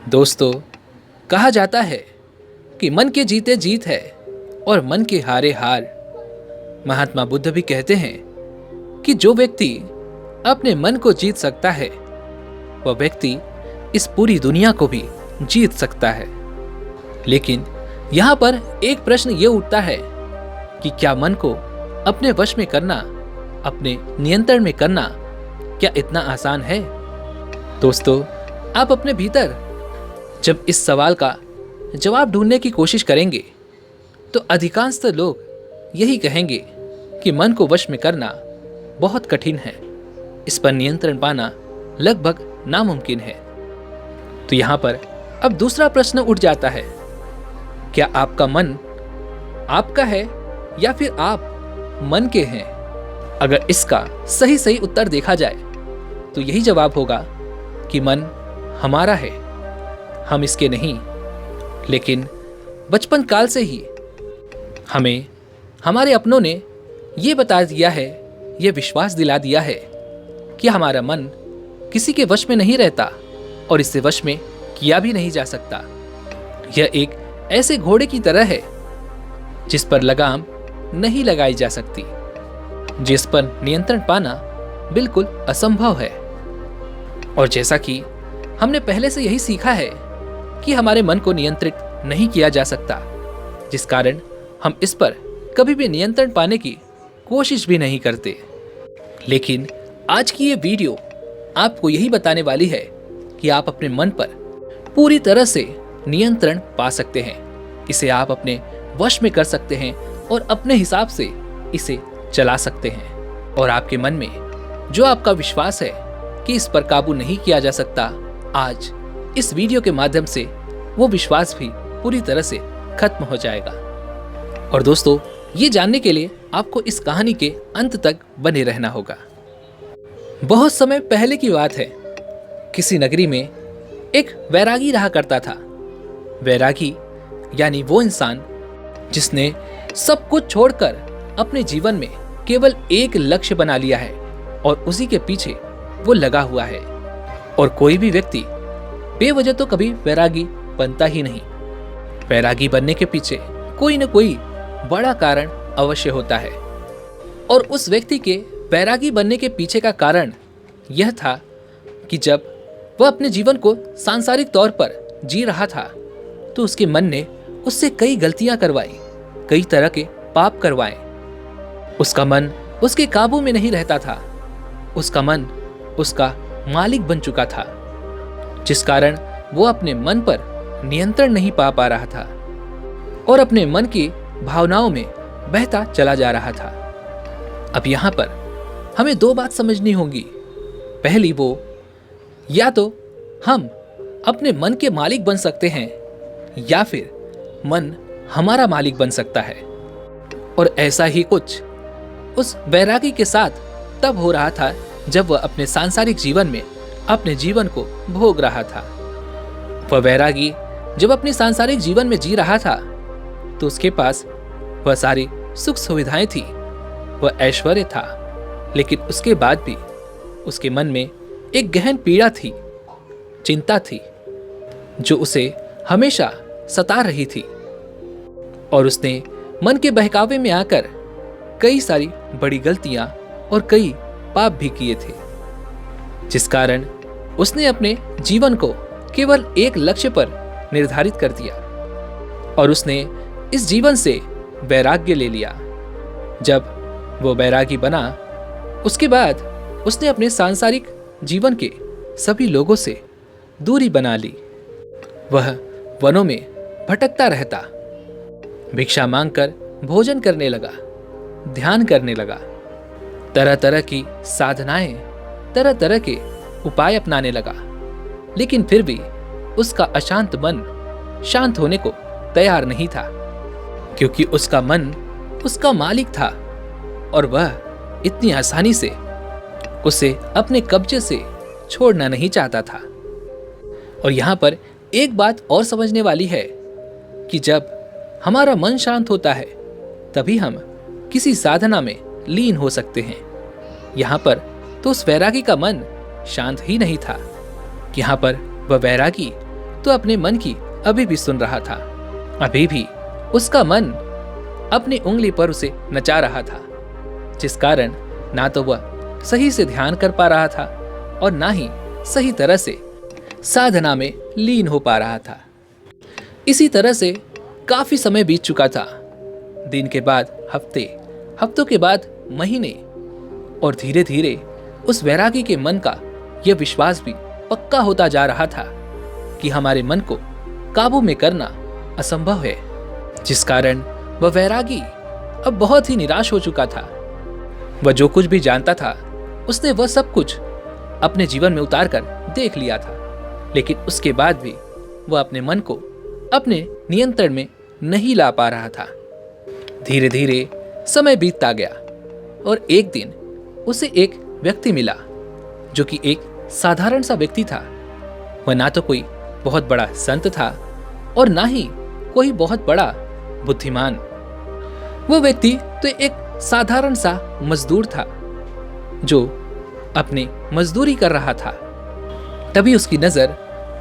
दोस्तों, कहा जाता है कि मन के जीते जीत है और मन के हारे हार। महात्मा बुद्ध भी कहते हैं कि जो व्यक्ति अपने मन को जीत सकता है वह व्यक्ति इस पूरी दुनिया को भी जीत सकता है। लेकिन यहाँ पर एक प्रश्न ये उठता है कि क्या मन को अपने वश में करना, अपने नियंत्रण में करना क्या इतना आसान है? दोस्तों, आप अपने भीतर जब इस सवाल का जवाब ढूंढने की कोशिश करेंगे तो अधिकांशतः लोग यही कहेंगे कि मन को वश में करना बहुत कठिन है, इस पर नियंत्रण पाना लगभग नामुमकिन है। तो यहाँ पर अब दूसरा प्रश्न उठ जाता है, क्या आपका मन आपका है या फिर आप मन के हैं? अगर इसका सही सही उत्तर देखा जाए तो यही जवाब होगा कि मन हमारा है, हम इसके नहीं। लेकिन बचपन काल से ही हमें हमारे अपनों ने ये बता दिया है, ये विश्वास दिला दिया है कि हमारा मन किसी के वश में नहीं रहता और इससे वश में किया भी नहीं जा सकता। यह एक ऐसे घोड़े की तरह है जिस पर लगाम नहीं लगाई जा सकती, जिस पर नियंत्रण पाना बिल्कुल असंभव है। और जैसा कि हमने पहले से यही सीखा है कि हमारे मन को नियंत्रित नहीं किया जा सकता, जिस कारण हम इस पर कभी भी नियंत्रण पाने की कोशिश भी नहीं करते। लेकिन आज की ये वीडियो आपको यही बताने वाली है कि आप अपने मन पर पूरी तरह से नियंत्रण पा सकते हैं, इसे आप अपने वश में कर सकते हैं और अपने हिसाब से इसे चला सकते हैं। और आपके मन में जो आपका विश्वास है कि इस पर काबू नहीं किया जा सकता, आज इस वीडियो के माध्यम से वो विश्वास भी पूरी तरह से खत्म हो जाएगा। और दोस्तों, ये जानने के लिए आपको इस कहानी के अंत तक बने रहना होगा। बहुत समय पहले की बात है, किसी नगरी में एक वैरागी रहा करता था। वैरागी यानी वो इंसान जिसने सब कुछ छोड़कर अपने जीवन में केवल एक लक्ष्य बना लिया है और उसी के पीछे वो लगा हुआ है। और कोई भी व्यक्ति बेवजह तो कभी वैरागी बनता ही नहीं। वैरागी बनने के पीछे कोई न कोई बड़ा कारण अवश्य होता है। और उस व्यक्ति के वैरागी बनने के पीछे का कारण यह था कि जब वह अपने जीवन को सांसारिक तौर पर जी रहा था तो उसके मन ने उससे कई गलतियां करवाई, कई तरह के पाप करवाए। उसका मन उसके काबू में नहीं रहता था, उसका मन उसका मालिक बन चुका था, जिस कारण वो अपने मन पर नियंत्रण नहीं पा रहा था और अपने मन की भावनाओं में बहता चला जा रहा था। अब यहाँ पर हमें दो बात समझनी होगी। पहली वो, या तो हम अपने मन के मालिक बन सकते हैं या फिर मन हमारा मालिक बन सकता है। और ऐसा ही कुछ उस वैरागी के साथ तब हो रहा था जब वह अपने सांसारिक जीवन में अपने जीवन को भोग रहा था। वह वैरागी जब अपने सांसारिक जीवन में जी रहा था तो उसके पास वह सारी सुख सुविधाएं थी, वह ऐश्वर्य था, लेकिन उसके बाद भी उसके मन में एक गहन पीड़ा थी, चिंता थी, जो उसे हमेशा सता रही थी। और उसने मन के बहकावे में आकर कई सारी बड़ी गलतियां और कई पाप भी किए थे, जिस कारण उसने अपने जीवन को केवल एक लक्ष्य पर निर्धारित कर दिया और उसने इस जीवन से वैराग्य ले लिया। जब वो वैरागी बना, उसके बाद उसने अपने सांसारिक जीवन के सभी लोगों से दूरी बना ली। वह वनों में भटकता रहता, भिक्षा मांगकर भोजन करने लगा, ध्यान करने लगा, तरह तरह की साधनाएं, तरह तरह के उपाय अपनाने लगा। लेकिन फिर भी उसका अशांत मन शांत होने को तैयार नहीं था, क्योंकि उसका मन उसका मालिक था और वह इतनी आसानी से उसे अपने कब्जे से छोड़ना नहीं चाहता था। और यहाँ पर एक बात और समझने वाली है कि जब हमारा मन शांत होता है तभी हम किसी साधना में लीन हो सकते हैं। यहाँ पर तो उस वैरागी का मन शांत ही नहीं था। यहाँ पर वह वैरागी तो अपने मन की अभी भी सुन रहा था। अभी भी उसका मन अपनी उंगली पर उसे नचा रहा था, जिस कारण ना तो वह सही से ध्यान कर पा रहा था और ना ही सही तरह से साधना में लीन हो पा रहा था। इसी तरह से काफी समय बीत चुका था। दिन के बाद हफ्ते, हफ्तों के बाद महीने, और धीरे धीरे उस वैरागी के मन का यह विश्वास भी पक्का होता जा रहा था कि हमारे मन को काबू में करना असंभव है, जिस कारण वह वैरागी अब बहुत ही निराश हो चुका था। वह जो कुछ भी जानता था उसने वह सब कुछ अपने जीवन में उतार कर देख लिया था, लेकिन उसके बाद भी वह अपने मन को अपने नियंत्रण में नहीं ला पा रहा था। धीरे धीरे समय बीतता गया और एक दिन उसे एक व्यक्ति मिला जो कि एक साधारण सा व्यक्ति था। वह ना तो कोई बहुत बड़ा संत था और ना ही कोई बहुत बड़ा बुद्धिमान। वह व्यक्ति तो एक साधारण सा मजदूर था जो अपनी मजदूरी कर रहा था। तभी उसकी नजर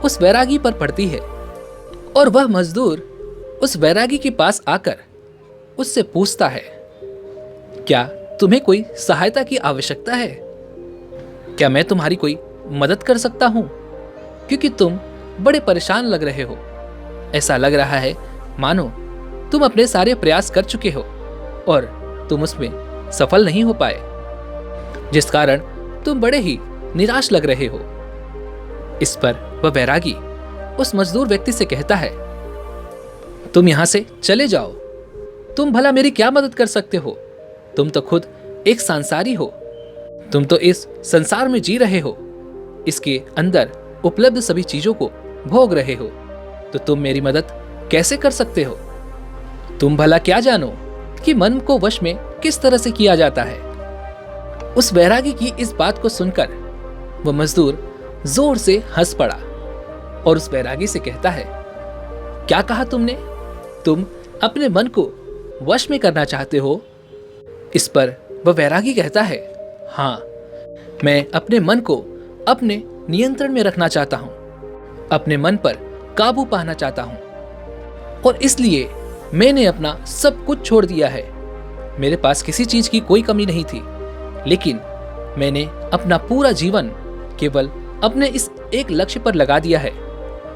उस वैरागी पर पड़ती है और वह मजदूर उस वैरागी के पास आकर उससे पूछता है, क्या तुम्हें कोई सहायता की आवश्यकता है? क्या मैं तुम्हारी कोई मदद कर सकता हूं? क्योंकि तुम बड़े परेशान लग रहे हो। ऐसा लग रहा है मानो तुम अपने सारे प्रयास कर चुके हो और तुम उसमें सफल नहीं हो पाए, जिस कारण तुम बड़े ही निराश लग रहे हो। इस पर वह वैरागी उस मजदूर व्यक्ति से कहता है, तुम यहां से चले जाओ। तुम भला मेरी क्या मदद कर सकते हो? तुम तो खुद एक सांसारी हो। तुम तो इस संसार में जी रहे हो, इसके अंदर उपलब्ध सभी चीजों को भोग रहे हो, तो तुम मेरी मदद कैसे कर सकते हो? तुम भला क्या जानो कि मन को वश में किस तरह से किया जाता है? उस वैरागी की इस बात को सुनकर वह मजदूर जोर से हंस पड़ा और उस वैरागी से कहता है, क्या कहा तुमने? तुम अपने मन को वश में करना चाहते हो? इस पर वह वैरागी कहता है, हाँ, मैं अपने मन को अपने नियंत्रण में रखना चाहता हूं, अपने मन पर काबू पाना चाहता हूं, और इसलिए मैंने अपना सब कुछ छोड़ दिया है। मेरे पास किसी चीज की कोई कमी नहीं थी, लेकिन मैंने अपना पूरा जीवन केवल अपने इस एक लक्ष्य पर लगा दिया है,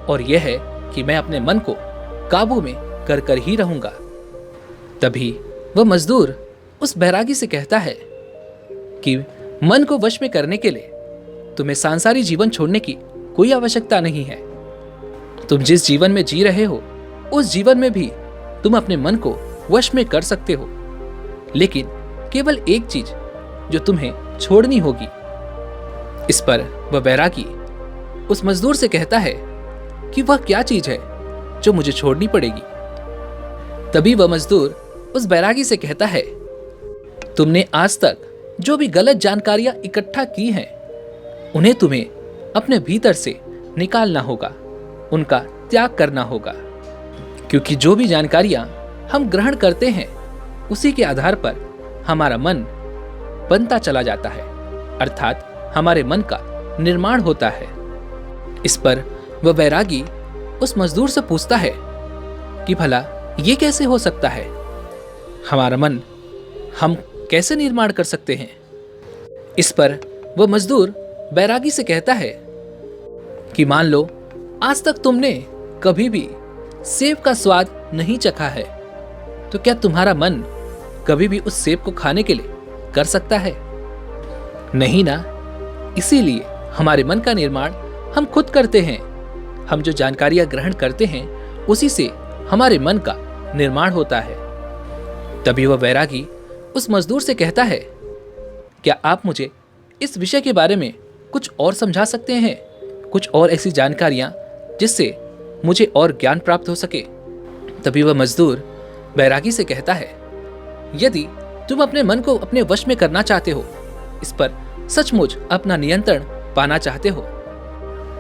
और यह है कि मैं अपने मन को काबू में कर कर ही रहूंगा। तभी वह मजदूर उस बैरागी से कहता है कि मन को वश में करने के लिए तुम्हें सांसारी जीवन छोड़ने की कोई आवश्यकता नहीं है। तुम जिस जीवन में जी रहे हो उस जीवन में भी तुम अपने मन को वश में कर सकते हो, लेकिन केवल एक चीज जो तुम्हें छोड़नी होगी। इस पर वह बैरागी उस मजदूर से कहता है कि वह क्या चीज है जो मुझे छोड़नी पड़ेगी। तभी वह मजदूर उस बैरागी से कहता है, तुमने आज तक जो भी गलत जानकारियां इकट्ठा की हैं, उन्हें तुम्हें अपने भीतर से निकालना होगा, उनका त्याग करना होगा, क्योंकि जो भी जानकारियां हम ग्रहण करते हैं उसी के आधार पर हमारा मन बनता चला जाता है, अर्थात हमारे मन का निर्माण होता है। इस पर वह वैरागी उस मजदूर से पूछता है कि भला ये कैसे हो सकता है? हमारा मन हम कैसे निर्माण कर सकते हैं? इस पर वह मजदूर बैरागी से कहता है कि मान लो आज तक तुमने कभी भी सेब का स्वाद नहीं चखा है, तो क्या तुम्हारा मन कभी भी उस सेब को खाने के लिए कर सकता है? नहीं ना। इसीलिए हमारे मन का निर्माण हम खुद करते हैं। हम जो जानकारियां ग्रहण करते हैं उसी से हमारे मन का निर्माण होता है। तभी वह वैरागी उस मजदूर से कहता है, क्या आप मुझे इस विषय के बारे में कुछ और समझा सकते हैं? कुछ और ऐसी जानकारियां जिससे मुझे और ज्ञान प्राप्त हो सके। तभी वह मजदूर बैरागी से कहता है, यदि तुम अपने मन को अपने वश में करना चाहते हो, इस पर सचमुच अपना नियंत्रण पाना चाहते हो,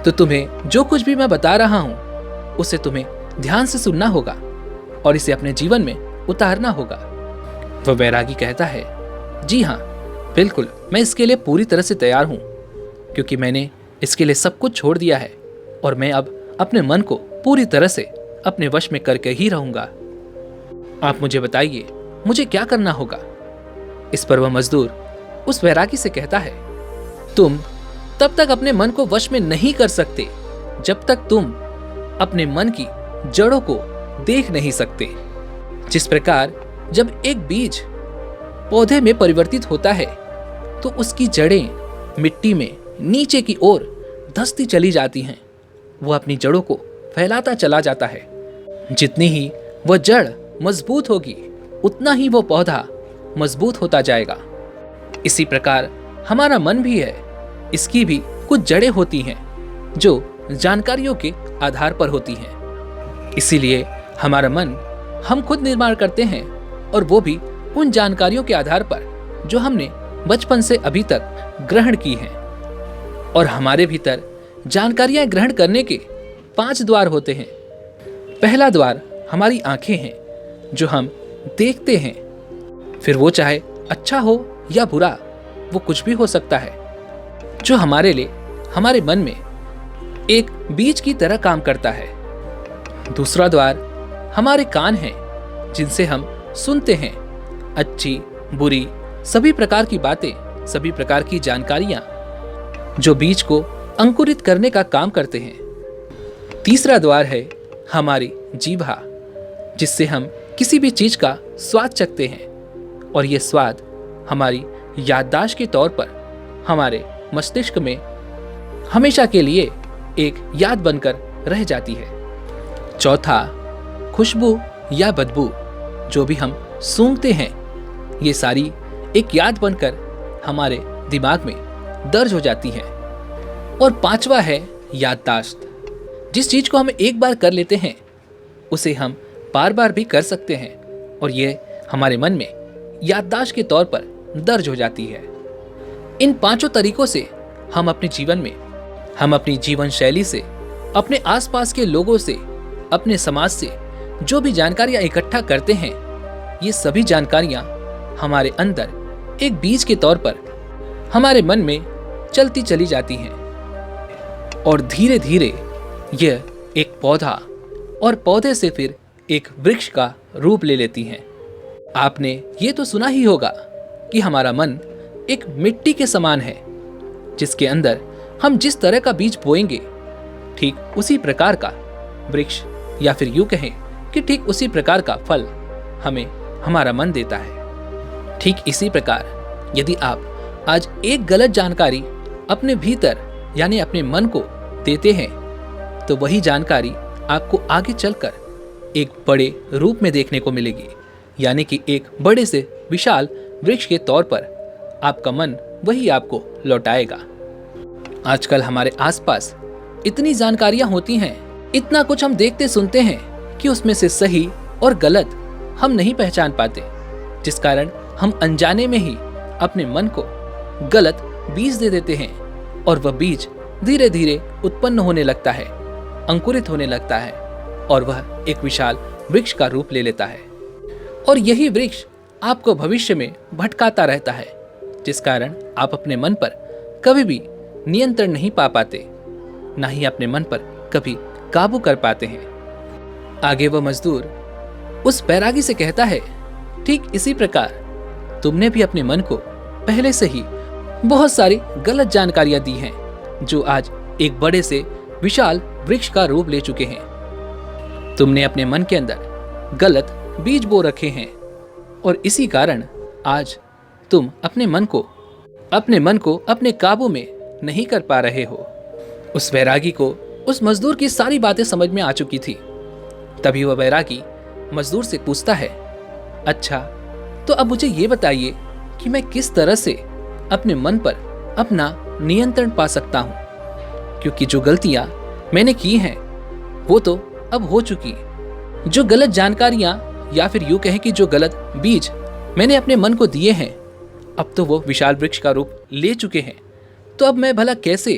तो तुम्हें जो कुछ भी मैं बता रहा हूं उसे तुम्हें ध्यान से सुनना होगा और इसे अपने जीवन में उतारना होगा। वह बैरागी कहता है, जी हाँ, बिल्कुल, मैं इसके लिए पूरी तरह से तैयार हूं, क्योंकि मैंने इसके लिए सब कुछ छोड़ दिया है और मैं अब अपने मन को पूरी तरह से अपने वश में करके ही रहूंगा। आप मुझे बताइए, मुझे क्या करना होगा? इस पर वह मजदूर उस वैरागी से कहता है, तुम तब तक अपने मन को वश में नहीं कर सकते जब तक तुम अपने मन की जड़ों को देख नहीं सकते। जिस प्रकार जब एक बीज पौधे में परिवर्तित होता है तो उसकी जड़ें मिट्टी में नीचे की ओर धंसती चली जाती हैं, वह अपनी जड़ों को फैलाता चला जाता है। जितनी ही वह जड़ मजबूत होगी उतना ही वो पौधा मजबूत होता जाएगा। इसी प्रकार हमारा मन भी है, इसकी भी कुछ जड़ें होती हैं जो जानकारियों के आधार पर होती हैं। इसीलिए हमारा मन हम खुद निर्माण करते हैं, और वो भी उन जानकारियों के आधार पर जो हमने बचपन से अभी तक ग्रहण की हैं। और हमारे भीतर जानकारियां ग्रहण करने के 5 द्वार होते हैं। पहला द्वार हमारी आंखें हैं, जो हम देखते हैं, फिर वो चाहे अच्छा हो या बुरा, वो कुछ भी हो सकता है, जो हमारे लिए हमारे मन में एक बीज की तरह काम करता है। दूसरा द्वार हमारे कान हैं, जिनसे हम सुनते हैं अच्छी बुरी सभी प्रकार की बातें, सभी प्रकार की जानकारियां, जो बीज को अंकुरित करने का काम करते हैं। तीसरा द्वार है हमारी जीभा, जिससे हम किसी भी चीज का स्वाद चखते हैं, और यह स्वाद हमारी याददाश्त के तौर पर हमारे मस्तिष्क में हमेशा के लिए एक याद बनकर रह जाती है। चौथा खुशबू या बदबू, जो भी हम सूंघते हैं, ये सारी एक याद बनकर हमारे दिमाग में दर्ज हो जाती है। और पांचवा है याददाश्त। जिस चीज को हम एक बार कर लेते हैं उसे हम बार बार भी कर सकते हैं, और ये हमारे मन में याददाश्त के तौर पर दर्ज हो जाती है। इन 5 तरीकों से हम अपने जीवन में, हम अपनी जीवन शैली से, अपने आसपास के लोगों से, अपने समाज से जो भी जानकारियां इकट्ठा करते हैं, ये सभी जानकारियां हमारे अंदर एक बीज के तौर पर हमारे मन में चलती चली जाती हैं, और धीरे धीरे यह एक पौधा, और पौधे से फिर एक वृक्ष का रूप ले लेती हैं। आपने ये तो सुना ही होगा कि हमारा मन एक मिट्टी के समान है, जिसके अंदर हम जिस तरह का बीज बोएंगे, ठीक उसी प्रकार का वृक्ष, या फिर यूं कहें कि ठीक उसी प्रकार का फल हमें हमारा मन देता है। ठीक इसी प्रकार यदि आप आज एक गलत जानकारी अपने भीतर यानी अपने मन को देते हैं, तो वही जानकारी आपको आगे चलकर एक बड़े रूप में देखने को मिलेगी, यानी कि एक बड़े से विशाल वृक्ष के तौर पर आपका मन वही आपको लौटाएगा। आजकल हमारे आसपास इतनी जानकारियां होती हैं, इतना कुछ हम देखते सुनते हैं कि उसमें से सही और गलत हम नहीं पहचान पाते, जिस कारण हम अनजाने में ही अपने मन को गलत बीज दे देते हैं, और वह बीज धीरे धीरे उत्पन्न होने लगता है, अंकुरित होने लगता है, और वह एक विशाल वृक्ष का रूप ले लेता है। और यही वृक्ष आपको भविष्य में भटकाता रहता है, जिस कारण आप अपने मन पर कभी भी नियंत्रण नहीं पा पाते, ना ही अपने मन पर कभी काबू कर पाते हैं। आगे वह मजदूर उस बैरागी से कहता है, ठीक इसी प्रकार तुमने भी अपने मन को पहले से ही बहुत सारी गलत जानकारियां दी हैं, जो आज एक बड़े से विशाल वृक्ष का रूप ले चुके हैं। तुमने अपने मन के अंदर गलत बीज बो रखे हैं, और इसी कारण आज तुम अपने मन को अपने काबू में नहीं कर पा रहे हो। उस वैरागी को उस मजदूर की सारी बातें समझ में आ चुकी थी। तभी वह वैरागी मजदूर से पूछता है, अच्छा तो अब मुझे ये बताइए कि मैं किस तरह से अपने मन पर अपना नियंत्रण पा सकता हूँ, क्योंकि जो गलतियां मैंने की हैं वो तो अब हो चुकी। जो गलत जानकारियां, या फिर यूं कहें कि जो गलत बीज मैंने अपने मन को दिए हैं, अब तो वो विशाल वृक्ष का रूप ले चुके हैं। तो अब मैं भला कैसे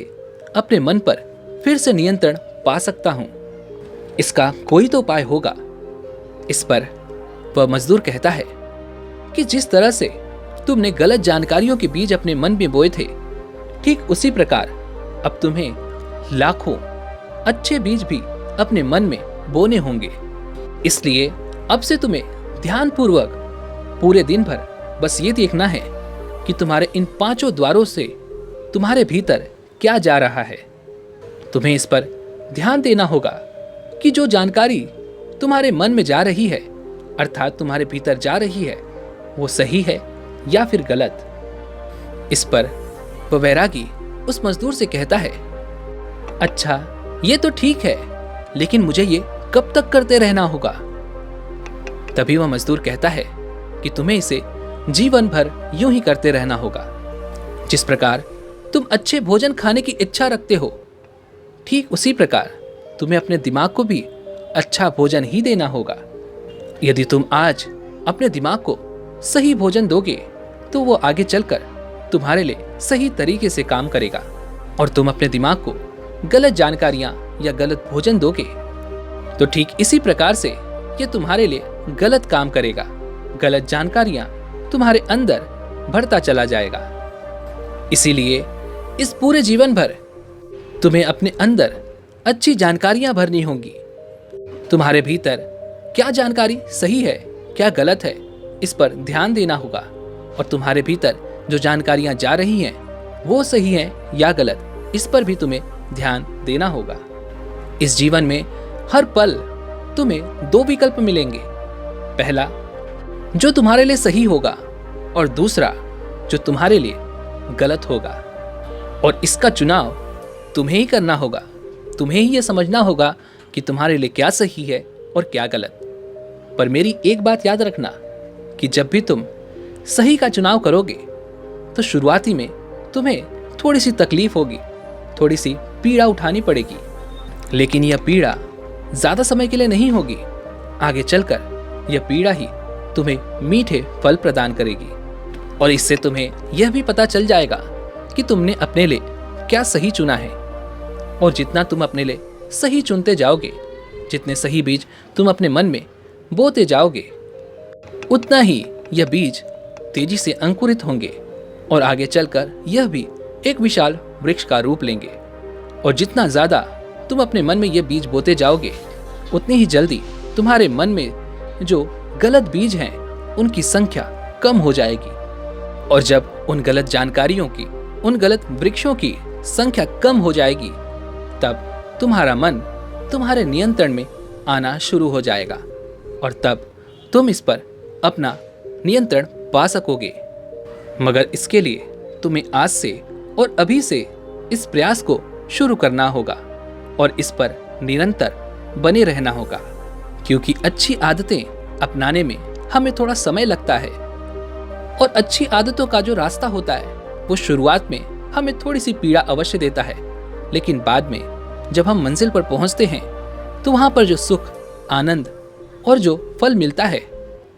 अपने मन पर फिर से नियंत्रण पा सकता हूँ? इसका कोई तो उपाय होगा। इस पर वह मजदूर कहता है कि जिस तरह से तुमने गलत जानकारियों के बीज अपने मन में बोए थे, ठीक उसी प्रकार अब तुम्हें लाखों अच्छे बीज भी अपने मन में बोने होंगे। इसलिए अब से तुम्हें ध्यानपूर्वक पूरे दिन भर बस ये देखना है कि तुम्हारे इन 5 द्वारों से तुम्हारे भीतर क्या जा रहा है। तुम्हें इस पर ध्यान देना होगा कि जो जानकारी तुम्हारे मन में जा रही है, अर्थात तुम्हारे भीतर जा रही है, वो सही है या फिर गलत। इस पर वह वैरागी उस मजदूर से कहता है, अच्छा ये तो ठीक है, लेकिन मुझे ये कब तक करते रहना होगा? तभी वह मजदूर कहता है कि तुम्हें इसे जीवन भर यूं ही करते रहना होगा। जिस प्रकार तुम अच्छे भोजन खाने की इच्छा रखते हो, ठीक उसी प्रकार तुम्हें अपने दिमाग को भी अच्छा भोजन ही देना होगा। यदि तुम आज अपने दिमाग को सही भोजन दोगे तो वो आगे चलकर तुम्हारे लिए सही तरीके से काम करेगा, और तुम अपने दिमाग को गलत जानकारियां या गलत भोजन दोगे तो ठीक इसी प्रकार से ये तुम्हारे लिए गलत काम करेगा। गलत जानकारियां तुम्हारे अंदर बढ़ता चला जाएगा। इसीलिए इस पूरे जीवन भर तुम्हें अपने अंदर अच्छी जानकारियां भरनी होंगी। तुम्हारे भीतर क्या जानकारी सही है, क्या गलत है, इस पर ध्यान देना होगा। और तुम्हारे भीतर जो जानकारियां जा रही हैं वो सही है या गलत, इस पर भी तुम्हें ध्यान देना होगा। इस जीवन में हर पल तुम्हें 2 विकल्प मिलेंगे। पहला जो तुम्हारे लिए सही होगा, और दूसरा जो तुम्हारे लिए गलत होगा। और इसका चुनाव तुम्हें ही करना होगा। तुम्हें ही यह समझना होगा कि तुम्हारे लिए क्या सही है और क्या गलत। पर मेरी एक बात याद रखना कि जब भी तुम सही का चुनाव करोगे तो शुरुआती में तुम्हें थोड़ी सी तकलीफ होगी, थोड़ी सी पीड़ा उठानी पड़ेगी, लेकिन यह पीड़ा ज्यादा समय के लिए नहीं होगी। आगे चलकर यह पीड़ा ही तुम्हें मीठे फल प्रदान करेगी, और इससे तुम्हें यह भी पता चल जाएगा कि तुमने अपने लिए क्या सही चुना है। और जितना तुम अपने लिए सही चुनते जाओगे, जितने सही बीज तुम अपने मन में बोते जाओगे, उतना ही यह बीज तेजी से अंकुरित होंगे और आगे चलकर यह भी एक विशाल वृक्ष का रूप लेंगे। और जितना ज्यादा तुम अपने मन में यह बीज बोते जाओगे, उतनी ही जल्दी तुम्हारे मन में जो गलत बीज हैं उनकी संख्या कम हो जाएगी। और जब उन गलत जानकारियों की, उन गलत वृक्षों की संख्या कम हो जाएगी, तब तुम्हारा मन तुम्हारे नियंत्रण में आना शुरू हो जाएगा, और तब तुम इस पर अपना नियंत्रण पा सकोगे। मगर इसके लिए तुम्हें आज से और अभी से इस प्रयास को शुरू करना होगा और इस पर निरंतर बने रहना होगा, क्योंकि अच्छी आदतें अपनाने में हमें थोड़ा समय लगता है। और अच्छी आदतों का जो रास्ता होता है वो शुरुआत में हमें थोड़ी सी पीड़ा अवश्य देता है, लेकिन बाद में जब हम मंजिल पर पहुंचते हैं तो वहां पर जो सुख, आनंद और जो फल मिलता है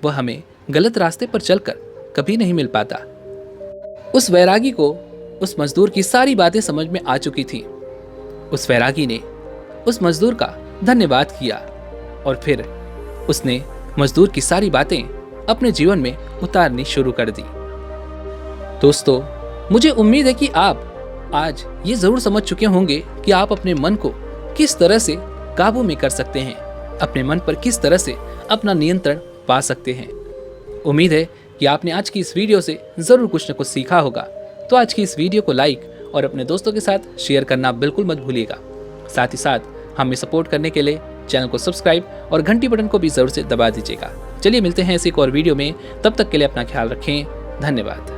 वह हमें गलत रास्ते पर चलकर कभी नहीं मिल पाता। उस वैरागी को उस मजदूर की सारी बातें समझ में आ चुकी थी। उस वैरागी ने उस मजदूर का धन्यवाद किया और फिर उसने मजदूर की सारी बातें अपने जीवन में उतारनी शुरू कर दी। दोस्तों, मुझे उम्मीद है कि आप आज ये जरूर समझ चुके होंगे कि आप अपने मन को किस तरह से काबू में कर सकते हैं, अपने मन पर किस तरह से अपना नियंत्रण पा सकते हैं। उम्मीद है कि आपने आज की इस वीडियो से जरूर कुछ न कुछ सीखा होगा। तो आज की इस वीडियो को लाइक और अपने दोस्तों के साथ शेयर करना बिल्कुल मत भूलिएगा। साथ ही साथ हमें सपोर्ट करने के लिए चैनल को सब्सक्राइब और घंटी बटन को भी जरूर से दबा दीजिएगा। चलिए मिलते हैं ऐसी एक और वीडियो में, तब तक के लिए अपना ख्याल रखें। धन्यवाद।